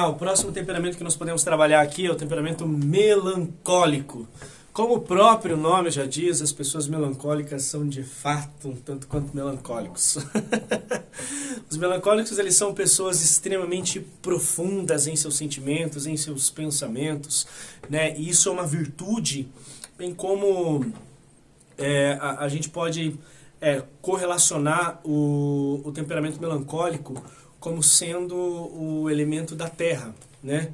lá, o próximo temperamento que nós podemos trabalhar aqui é o temperamento melancólico. Como o próprio nome já diz, as pessoas melancólicas são de fato um tanto quanto melancólicos. Os melancólicos, eles são pessoas extremamente profundas em seus sentimentos, em seus pensamentos, né? E isso é uma virtude, bem como a gente pode correlacionar o temperamento melancólico como sendo o elemento da terra, né?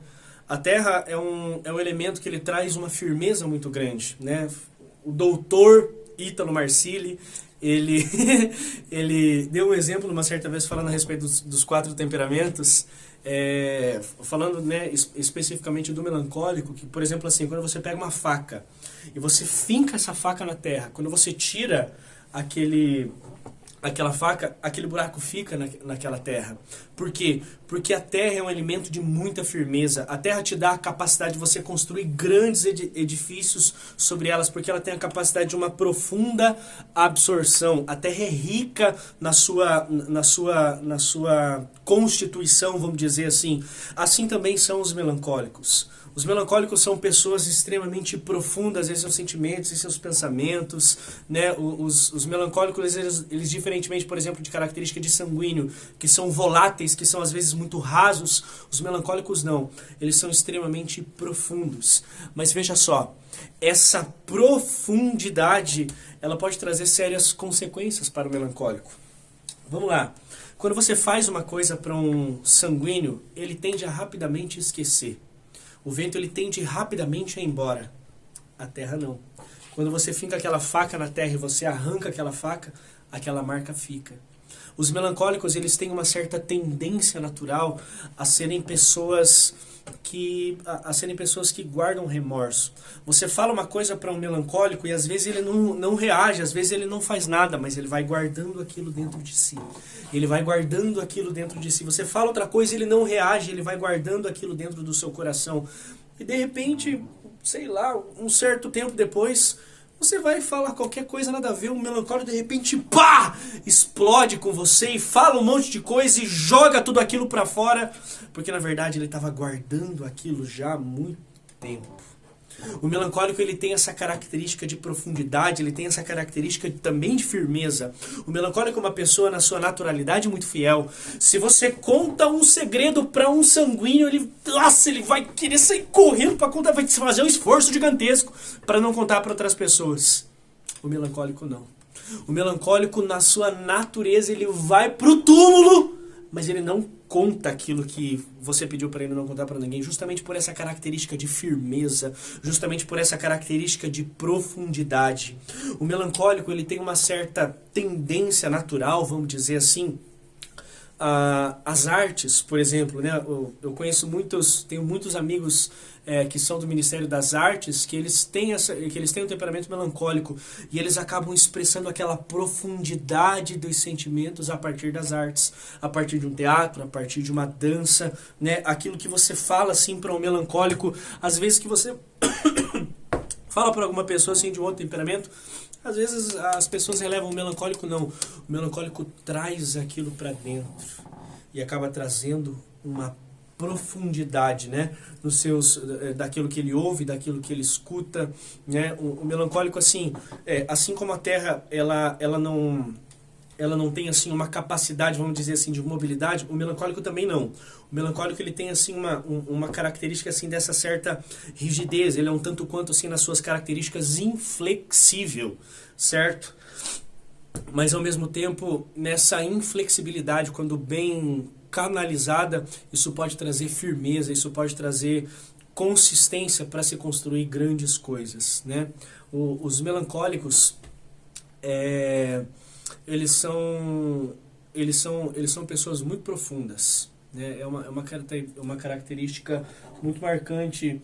A terra é um elemento que ele traz uma firmeza muito grande, né? O doutor Ítalo Marcilli, ele deu um exemplo uma certa vez falando a respeito dos 4 temperamentos, falando, né, especificamente do melancólico, que, por exemplo, assim, quando você pega uma faca e você finca essa faca na terra, quando você tira aquela faca, aquele buraco fica naquela terra. Por quê? Porque a terra é um elemento de muita firmeza. A terra te dá a capacidade de você construir grandes edifícios sobre elas, porque ela tem a capacidade de uma profunda absorção. A terra é rica na sua constituição, vamos dizer assim. Assim também são os melancólicos. Os melancólicos são pessoas extremamente profundas em seus sentimentos, em seus pensamentos, né? Os melancólicos, eles diferentemente, por exemplo, de característica de sanguíneo, que são voláteis, que são às vezes muito rasos, os melancólicos não. Eles são extremamente profundos. Mas veja só, essa profundidade, ela pode trazer sérias consequências para o melancólico. Vamos lá. Quando você faz uma coisa para um sanguíneo, ele tende a rapidamente esquecer. O vento ele tende rapidamente a ir embora. A terra não. Quando você finca aquela faca na terra e você arranca aquela faca, aquela marca fica. Os melancólicos, eles têm uma certa tendência natural a serem pessoas que guardam remorso. Você fala uma coisa para um melancólico e às vezes ele não reage, às vezes ele não faz nada, mas ele vai guardando aquilo dentro de si. Ele vai guardando aquilo dentro de si. Você fala outra coisa, ele não reage, ele vai guardando aquilo dentro do seu coração. E de repente, sei lá, um certo tempo depois, você vai falar qualquer coisa nada a ver, o melancólico de repente, pá, explode com você e fala um monte de coisa e joga tudo aquilo pra fora, porque na verdade ele estava guardando aquilo já há muito tempo. O melancólico, ele tem essa característica de profundidade, ele tem essa característica também de firmeza. O melancólico é uma pessoa na sua naturalidade muito fiel. Se você conta um segredo para um sanguíneo, ele vai querer sair correndo para contar, vai fazer um esforço gigantesco para não contar para outras pessoas. O melancólico não. O melancólico, na sua natureza, ele vai pro túmulo, mas ele não conta aquilo que você pediu para ele não contar para ninguém, justamente por essa característica de firmeza, justamente por essa característica de profundidade. O melancólico, ele tem uma certa tendência natural, vamos dizer assim, as artes, por exemplo, né? Eu tenho muitos amigos que são do Ministério das Artes, que eles têm um temperamento melancólico e eles acabam expressando aquela profundidade dos sentimentos a partir das artes, a partir de um teatro, a partir de uma dança, né? Aquilo que você fala assim para um melancólico, às vezes que você fala para alguma pessoa assim de um outro temperamento, às vezes as pessoas relevam o melancólico, não. O melancólico traz aquilo para dentro e acaba trazendo uma profundidade, né, daquilo que ele ouve, daquilo que ele escuta, né? O melancólico, assim, assim como a terra, ela não tem assim uma capacidade, vamos dizer assim, de mobilidade, o melancólico também não. O melancólico, ele tem assim uma característica assim dessa certa rigidez, ele é um tanto quanto assim nas suas características inflexível, certo? Mas ao mesmo tempo, nessa inflexibilidade, quando bem canalizada, isso pode trazer firmeza, isso pode trazer consistência para se construir grandes coisas, né? Os melancólicos, eles são pessoas muito profundas, né? É uma característica muito marcante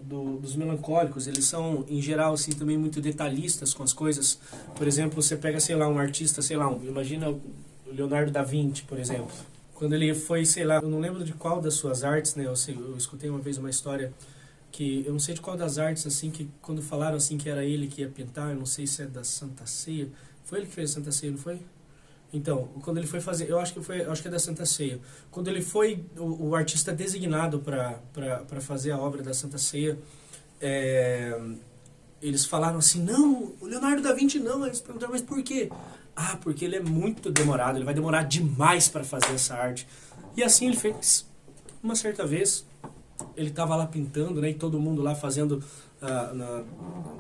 dos melancólicos. Eles são, em geral, assim, também muito detalhistas com as coisas. Por exemplo, você pega, sei lá, um artista, sei lá, imagina o Leonardo da Vinci, por exemplo. Quando ele foi, sei lá, eu não lembro de qual das suas artes, né? Eu escutei uma vez uma história que eu não sei de qual das artes, assim, que quando falaram assim que era ele que ia pintar, eu não sei se é da Santa Ceia. Foi ele que fez a Santa Ceia, não foi? Então, quando ele foi fazer, acho que é da Santa Ceia. Quando ele foi o artista designado para fazer a obra da Santa Ceia, eles falaram assim, não, o Leonardo da Vinci não. Eles perguntaram, mas por quê? Ah, porque ele é muito demorado, ele vai demorar demais para fazer essa arte. E assim ele fez. Uma certa vez, ele estava lá pintando, né, e todo mundo lá fazendo,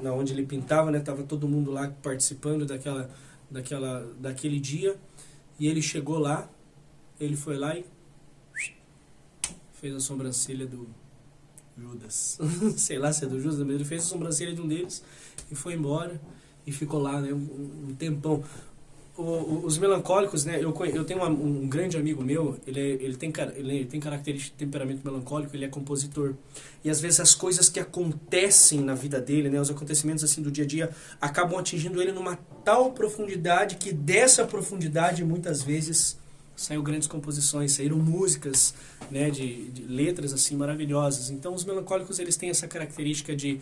na onde ele pintava, né, tava todo mundo lá participando daquele dia. E ele chegou lá, ele foi lá e fez a sobrancelha do Judas. Sei lá se é do Judas, mas ele fez a sobrancelha de um deles e foi embora e ficou lá, né, um tempão. Os melancólicos, né, eu tenho um grande amigo meu, ele tem característica de temperamento melancólico, ele é compositor. E às vezes as coisas que acontecem na vida dele, né, os acontecimentos assim do dia a dia, acabam atingindo ele numa tal profundidade que dessa profundidade muitas vezes saíram grandes composições, saíram músicas, né, de letras assim maravilhosas. Então os melancólicos, eles têm essa característica de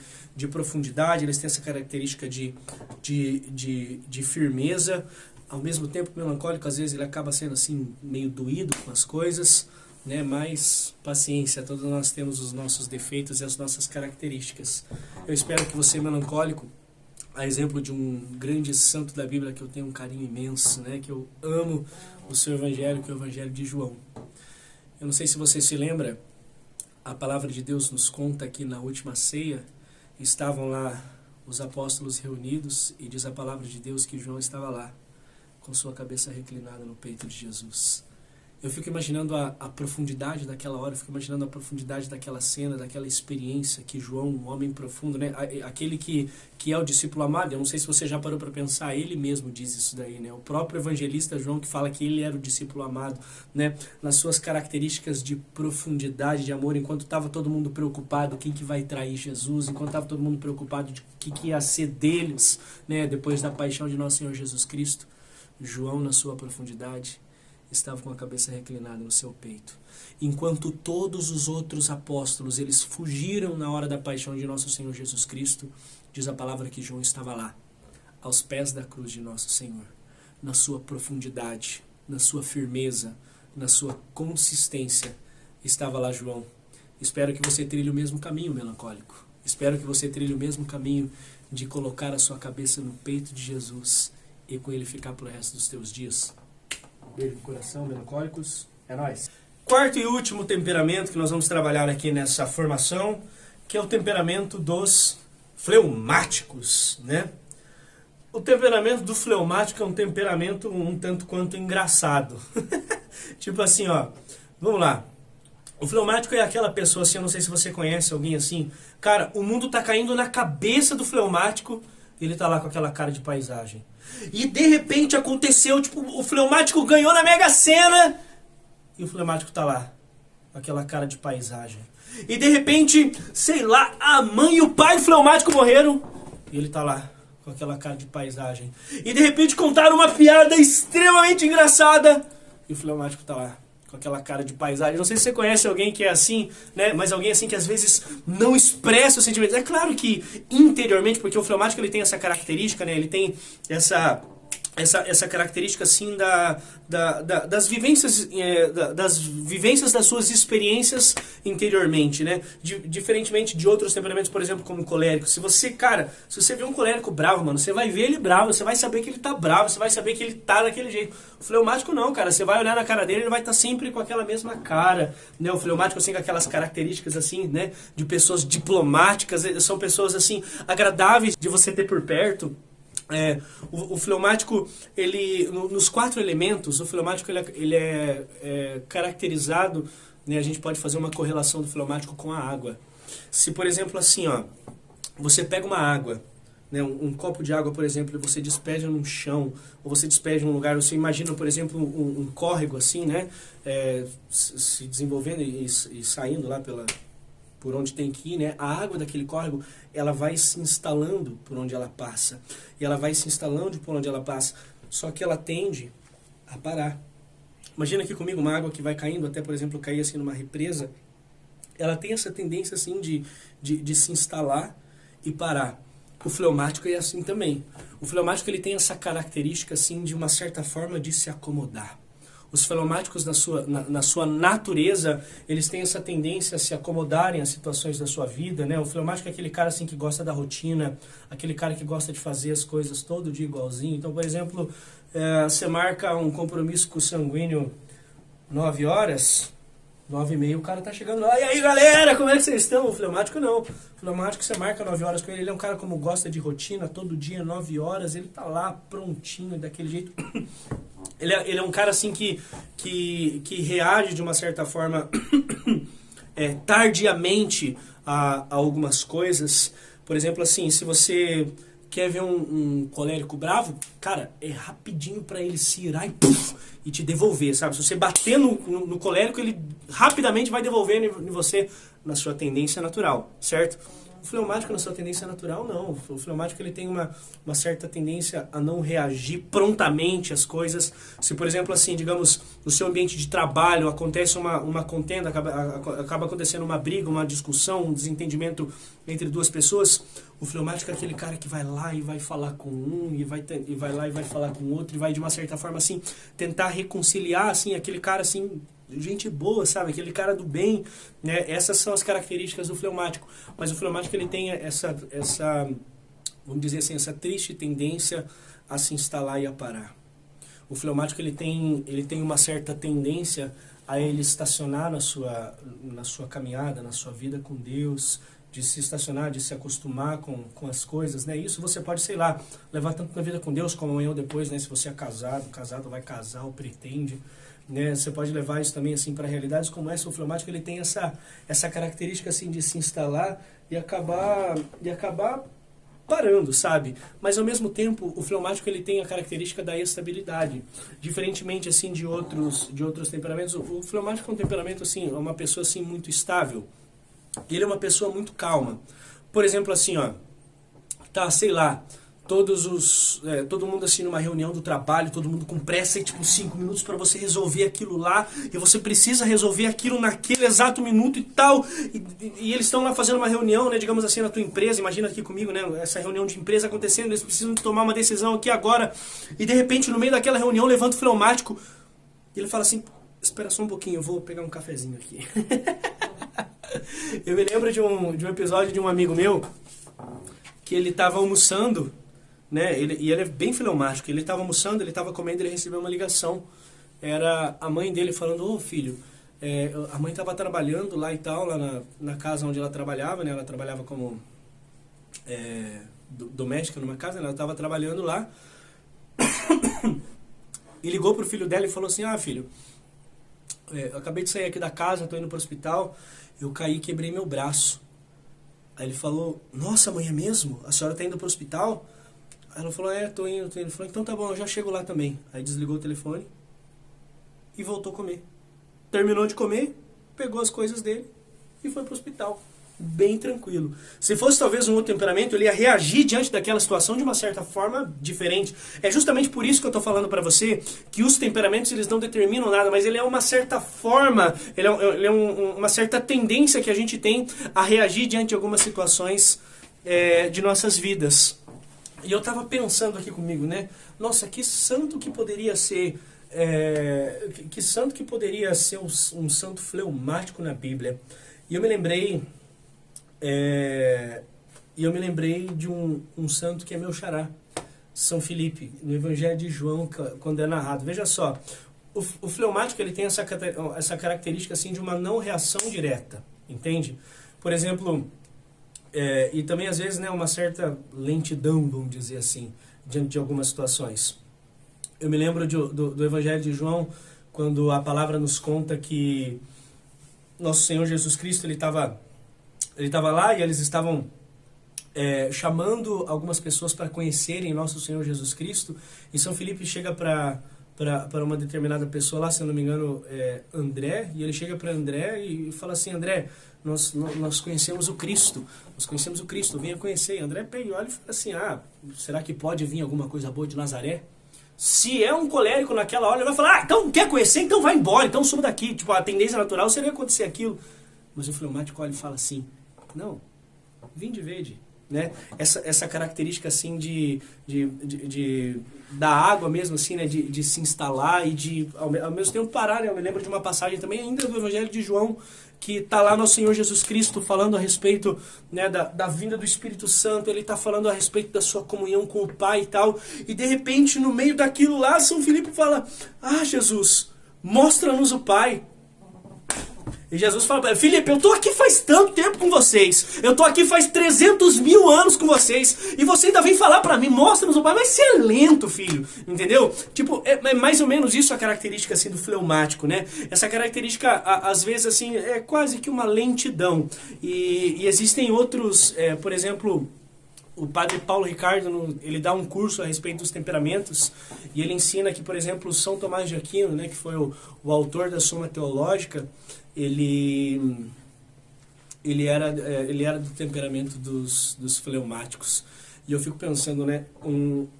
profundidade, eles têm essa característica de firmeza. Ao mesmo tempo, o melancólico, às vezes, ele acaba sendo assim, meio doído com as coisas, né? Mas paciência, todos nós temos os nossos defeitos e as nossas características. Eu espero que você, melancólico, a exemplo de um grande santo da Bíblia que eu tenho um carinho imenso, né? Que eu amo o seu evangelho, que é o evangelho de João. Eu não sei se você se lembra, a palavra de Deus nos conta que na última ceia estavam lá os apóstolos reunidos e diz a palavra de Deus que João estava lá, com sua cabeça reclinada no peito de Jesus. Eu fico imaginando a profundidade daquela hora, eu fico imaginando a profundidade daquela cena, daquela experiência que João, um homem profundo, né? Aquele que é o discípulo amado, eu não sei se você já parou para pensar, ele mesmo diz isso daí, né? O próprio evangelista João que fala que ele era o discípulo amado, né? Nas suas características de profundidade, de amor, enquanto estava todo mundo preocupado, quem que vai trair Jesus, enquanto estava todo mundo preocupado de o que ia ser deles, né? Depois da paixão de nosso Senhor Jesus Cristo, João, na sua profundidade, estava com a cabeça reclinada no seu peito. Enquanto todos os outros apóstolos, eles fugiram na hora da paixão de nosso Senhor Jesus Cristo, diz a palavra que João estava lá, aos pés da cruz de nosso Senhor, na sua profundidade, na sua firmeza, na sua consistência, estava lá João. Espero que você trilhe o mesmo caminho, melancólico. Espero que você trilhe o mesmo caminho de colocar a sua cabeça no peito de Jesus e com ele ficar pro resto dos teus dias. Beijo no coração, melancólicos. É nóis. Quarto e último temperamento que nós vamos trabalhar aqui nessa formação, que é o temperamento dos fleumáticos, né? O temperamento do fleumático é um temperamento um tanto quanto engraçado. Tipo assim, ó, vamos lá. O fleumático é aquela pessoa assim, eu não sei se você conhece alguém assim. Cara, o mundo tá caindo na cabeça do fleumático, ele tá lá com aquela cara de paisagem. E de repente aconteceu, tipo, o fleumático ganhou na Mega Sena e o fleumático tá lá, com aquela cara de paisagem. E de repente, sei lá, a mãe e o pai do fleumático morreram e ele tá lá, com aquela cara de paisagem. E de repente contaram uma piada extremamente engraçada e o fleumático tá lá, com aquela cara de paisagem. Não sei se você conhece alguém que é assim, né? Mas alguém assim que às vezes não expressa os sentimentos. É claro que interiormente, porque o fleumático ele tem essa característica, né? Ele tem essa característica assim das vivências das suas experiências interiormente, né? Diferentemente de outros temperamentos, por exemplo, como o colérico. Se você vê um colérico bravo, mano, você vai ver ele bravo, você vai saber que ele tá bravo, você vai saber que ele tá daquele jeito. O fleumático não, cara, você vai olhar na cara dele, ele vai estar sempre com aquela mesma cara, né? O fleumático assim com aquelas características assim, né, de pessoas diplomáticas, são pessoas assim agradáveis de você ter por perto. O fleumático, ele, nos 4 elementos, o fleumático ele é caracterizado, né, a gente pode fazer uma correlação do fleumático com a água. Se, por exemplo, assim, ó, você pega uma água, né, um copo de água, por exemplo, e você despeja num chão, ou você despeja num lugar, você imagina, por exemplo, um córrego assim, né, se desenvolvendo e saindo lá por onde tem que ir, né? A água daquele córrego, ela vai se instalando por onde ela passa. E ela vai se instalando por onde ela passa. Só que ela tende a parar. Imagina aqui comigo uma água que vai caindo, até, por exemplo, cair assim numa represa. Ela tem essa tendência, assim, de se instalar e parar. O fleumático é assim também. O fleumático ele tem essa característica assim de uma certa forma de se acomodar. Os fleumáticos na sua natureza, eles têm essa tendência a se acomodarem às situações da sua vida, né? O fleumático é aquele cara assim que gosta da rotina, aquele cara que gosta de fazer as coisas todo dia igualzinho. Então, por exemplo, você marca um compromisso com o sanguíneo 9 horas, 9h30 o cara tá chegando lá, e aí galera, como é que vocês estão? O fleumático não. O fleumático você marca 9 horas com ele, ele é um cara como gosta de rotina, todo dia 9 horas, ele tá lá prontinho, daquele jeito. Ele é um cara assim que reage de uma certa forma tardiamente a algumas coisas. Por exemplo, assim, se você quer ver um colérico bravo, cara, é rapidinho pra ele se irar e te devolver, sabe? Se você bater no colérico, ele rapidamente vai devolver em você na sua tendência natural, certo? O fleumático na sua tendência natural, não. O fleumático ele tem uma certa tendência a não reagir prontamente às coisas. Se, por exemplo, assim, digamos, no seu ambiente de trabalho acontece uma contenda, acaba acontecendo uma briga, uma discussão, um desentendimento entre duas pessoas, o fleumático é aquele cara que vai lá e vai falar com um, e vai lá e vai falar com o outro, e vai, de uma certa forma, assim, tentar reconciliar, assim, aquele cara, assim, gente boa, sabe? Aquele cara do bem, né? Essas são as características do fleumático. Mas o fleumático ele tem essa, vamos dizer assim, essa triste tendência a se instalar e a parar. O fleumático ele tem uma certa tendência a ele estacionar na sua caminhada, na sua vida com Deus, de se estacionar, de se acostumar com as coisas, né? Isso você pode, sei lá, levar tanto na vida com Deus como amanhã ou depois, né? Se você é casado vai casar ou pretende, né? Você pode levar isso também assim para realidades como essa. O fleumático ele tem essa característica assim de se instalar e acabar parando, sabe? Mas ao mesmo tempo o fleumático ele tem a característica da estabilidade, diferentemente assim de outros temperamentos. O fleumático é um temperamento assim, é uma pessoa assim muito estável. Ele é uma pessoa muito calma. Por exemplo, assim, ó, tá, sei lá, todo mundo assim numa reunião do trabalho, todo mundo com pressa e tipo 5 minutos para você resolver aquilo lá, e você precisa resolver aquilo naquele exato minuto e tal, e eles estão lá fazendo uma reunião, né, digamos assim, na tua empresa, imagina aqui comigo, né, essa reunião de empresa acontecendo, eles precisam tomar uma decisão aqui agora, e de repente no meio daquela reunião levanta o fleumático, e ele fala assim, espera só um pouquinho, eu vou pegar um cafezinho aqui. Eu me lembro de um episódio de um amigo meu, que ele estava almoçando, né? Ele é bem fleumático. Ele estava almoçando, ele estava comendo, ele recebeu uma ligação. Era a mãe dele falando, ô filho, a mãe estava trabalhando lá e tal, lá na casa onde ela trabalhava, né? Ela trabalhava como doméstica numa casa, né? Ela estava trabalhando lá. E ligou pro filho dela e falou assim, filho, eu acabei de sair aqui da casa, estou indo pro hospital, eu caí e quebrei meu braço. Aí ele falou, nossa mãe, é mesmo? A senhora está indo pro hospital? Aí ela falou, tô indo. Ele falou, então tá bom, eu já chego lá também. Aí desligou o telefone e voltou a comer. Terminou de comer, pegou as coisas dele e foi pro hospital. Bem tranquilo. Se fosse talvez um outro temperamento, ele ia reagir diante daquela situação de uma certa forma diferente. É justamente por isso que eu estou falando para você que os temperamentos eles não determinam nada, mas ele é uma certa forma, ele é uma certa tendência que a gente tem a reagir diante de algumas situações de nossas vidas. E eu estava pensando aqui comigo, né? Nossa, que santo que poderia ser... que santo que poderia ser um santo fleumático na Bíblia. E eu me lembrei... de um santo que é meu xará, São Filipe, no Evangelho de João, quando é narrado. Veja só, o fleumático ele tem essa característica assim, de uma não reação direta, entende? Por exemplo, e também às vezes, né, uma certa lentidão, vamos dizer assim, diante de algumas situações. Eu me lembro do Evangelho de João, quando a palavra nos conta que nosso Senhor Jesus Cristo ele estava lá e eles estavam chamando algumas pessoas para conhecerem nosso Senhor Jesus Cristo. E São Filipe chega para uma determinada pessoa lá, se eu não me engano, André, e ele chega para André e fala assim, André, nós conhecemos o Cristo, venha conhecer. E André pega e olha e fala assim, será que pode vir alguma coisa boa de Nazaré? Se é um colérico naquela hora, ele vai falar, então quer conhecer? Então vai embora, então suba daqui. Tipo, a tendência natural seria acontecer aquilo. Mas o fleumático olha e fala assim, não, vinde vede, né? Essa característica assim da água mesmo, assim, né? De se instalar e de ao mesmo tempo parar, né? Eu me lembro de uma passagem também ainda do Evangelho de João, que está lá nosso Senhor Jesus Cristo falando a respeito, né, da vinda do Espírito Santo. Ele está falando a respeito da sua comunhão com o Pai e tal, e de repente no meio daquilo lá, São Filipe fala: ah, Jesus, mostra-nos o Pai. E Jesus fala: Filipe, eu estou aqui faz tanto tempo com vocês, eu estou aqui faz 300 mil anos com vocês, e você ainda vem falar para mim, mostra-nos o Pai. Mas você é lento, filho, entendeu? Tipo, é mais ou menos isso a característica assim do fleumático, né? Essa característica, às vezes, assim, é quase que uma lentidão. E existem outros, por exemplo, o padre Paulo Ricardo, ele dá um curso a respeito dos temperamentos, e ele ensina que, por exemplo, São Tomás de Aquino, né, que foi o autor da Suma Teológica, ele era do temperamento dos fleumáticos. E eu fico pensando, né,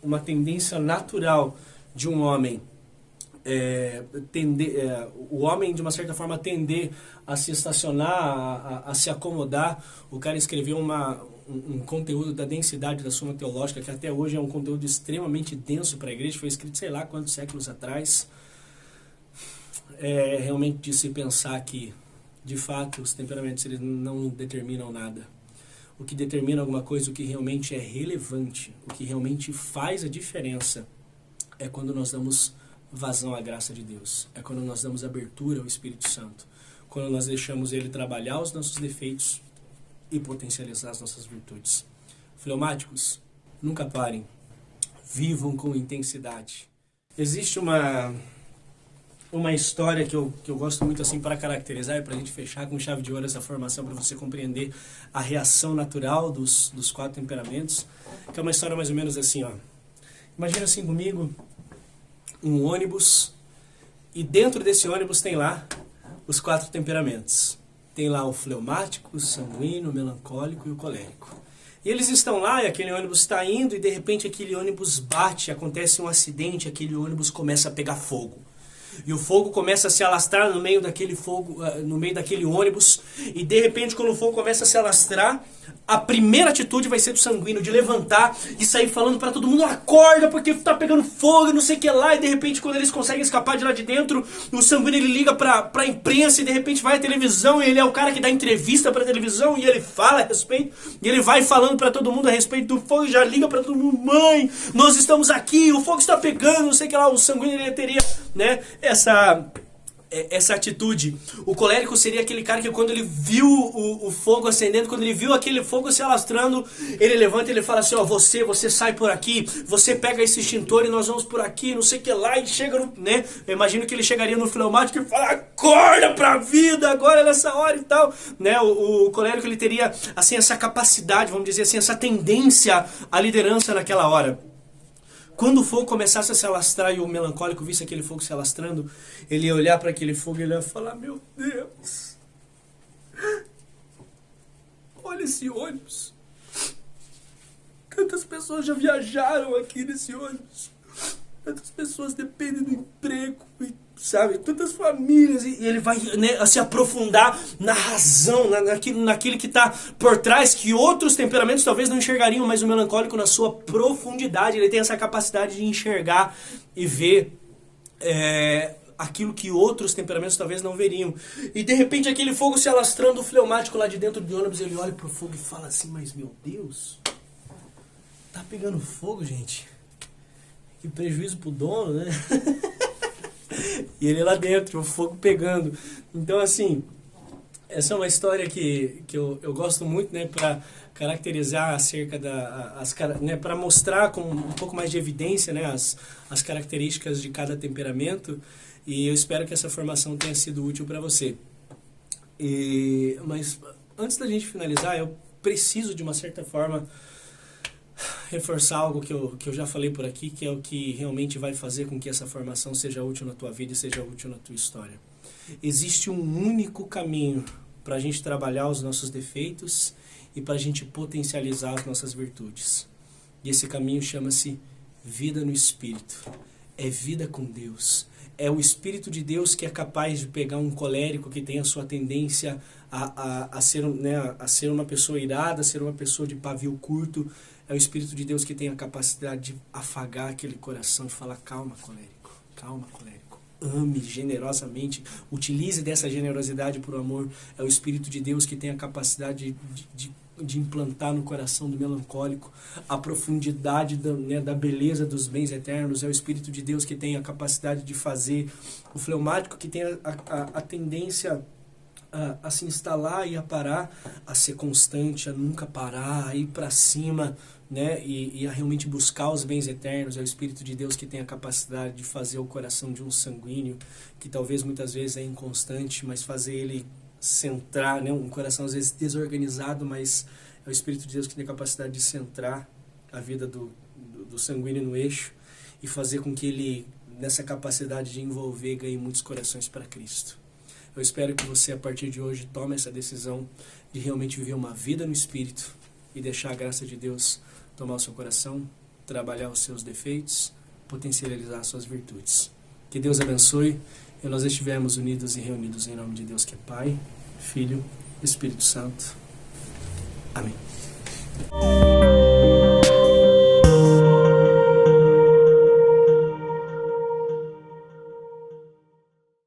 uma tendência natural de um homem, o homem, de uma certa forma, tender a se estacionar, a se acomodar. O cara escreveu um conteúdo da densidade da Suma Teológica, que até hoje é um conteúdo extremamente denso para a igreja, foi escrito sei lá quantos séculos atrás. É realmente de se pensar que, de fato, os temperamentos eles não determinam nada. O que determina alguma coisa, o que realmente é relevante, o que realmente faz a diferença, é quando nós damos vazão à graça de Deus. É quando nós damos abertura ao Espírito Santo. Quando nós deixamos Ele trabalhar os nossos defeitos e potencializar as nossas virtudes. Fleumáticos, nunca parem. Vivam com intensidade. Existe uma história que eu gosto muito assim para caracterizar e para a gente fechar com chave de ouro essa formação, para você compreender a reação natural dos 4 temperamentos, que é uma história mais ou menos assim, ó. Imagina assim comigo um ônibus, e dentro desse ônibus tem lá os 4 temperamentos. Tem lá o fleumático, o sanguíneo, o melancólico e o colérico. E eles estão lá, e aquele ônibus está indo, e de repente aquele ônibus bate, acontece um acidente, aquele ônibus começa a pegar fogo. E o fogo começa a se alastrar no meio daquele ônibus, e de repente, quando o fogo começa a se alastrar, a primeira atitude vai ser do sanguíneo, de levantar e sair falando para todo mundo: acorda porque tá pegando fogo e não sei o que lá. E de repente, quando eles conseguem escapar de lá de dentro, o sanguíneo ele liga pra imprensa, e de repente vai à televisão, e ele é o cara que dá entrevista pra televisão, e ele fala a respeito, e ele vai falando para todo mundo a respeito do fogo, e já liga para todo mundo: mãe, nós estamos aqui, o fogo está pegando, não sei o que lá. O sanguíneo ele teria, né, essa atitude. O colérico seria aquele cara que, quando ele viu o fogo acendendo, quando ele viu aquele fogo se alastrando, ele levanta e ele fala assim: ó, você sai por aqui, você pega esse extintor e nós vamos por aqui, não sei o que lá. E chega no, né, eu imagino que ele chegaria no fleumático e fala: acorda pra vida, agora é nessa hora e tal, né? O colérico ele teria assim essa capacidade, vamos dizer assim, essa tendência à liderança naquela hora. Quando o fogo começasse a se alastrar e o melancólico visse aquele fogo se alastrando, ele ia olhar para aquele fogo e ele ia falar: meu Deus, olha esse ônibus. Quantas pessoas já viajaram aqui nesse ônibus? Quantas pessoas dependem do emprego, sabe? Tantas famílias. E ele vai, né, se aprofundar na razão, naquilo que está por trás, que outros temperamentos talvez não enxergariam, mas o melancólico, na sua profundidade, ele tem essa capacidade de enxergar e ver aquilo que outros temperamentos talvez não veriam. E de repente aquele fogo se alastrando, o fleumático lá de dentro do ônibus, ele olha pro fogo e fala assim: mas meu Deus, tá pegando fogo, gente. Que prejuízo pro dono, né? E ele lá dentro, o fogo pegando. Então, assim, essa é uma história que eu gosto muito, né, para caracterizar acerca né, para mostrar com um pouco mais de evidência, né, as características de cada temperamento. E eu espero que essa formação tenha sido útil para você. Mas antes da gente finalizar, eu preciso, de uma certa forma, reforçar algo que eu já falei por aqui, que é o que realmente vai fazer com que essa formação seja útil na tua vida e seja útil na tua história. Existe um único caminho para a gente trabalhar os nossos defeitos e para a gente potencializar as nossas virtudes. E esse caminho chama-se vida no Espírito. É vida com Deus. é o Espírito de Deus que é capaz de pegar um colérico que tem a sua tendência a ser, né, a ser uma pessoa irada, a ser uma pessoa de pavio curto. É o Espírito de Deus que tem a capacidade de afagar aquele coração e falar: calma, colérico, calma, colérico. Ame generosamente, utilize dessa generosidade por amor. É o Espírito de Deus que tem a capacidade de implantar no coração do melancólico a profundidade da beleza dos bens eternos. É o Espírito de Deus que tem a capacidade de fazer o fleumático, que tem a tendência a se instalar e a parar, a ser constante, a nunca parar, a ir para cima, né, e a realmente buscar os bens eternos. É o Espírito de Deus que tem a capacidade de fazer o coração de um sanguíneo, que talvez muitas vezes é inconstante, mas fazer ele centrar, né, um coração às vezes desorganizado, mas é o Espírito de Deus que tem a capacidade de centrar a vida do sanguíneo no eixo e fazer com que ele, nessa capacidade de envolver, ganhe muitos corações para Cristo. Eu espero que você, a partir de hoje, tome essa decisão de realmente viver uma vida no Espírito e deixar a graça de Deus tomar o seu coração, trabalhar os seus defeitos, potencializar as suas virtudes. Que Deus abençoe e nós estivermos unidos e reunidos em nome de Deus, que é Pai, Filho e Espírito Santo. Amém.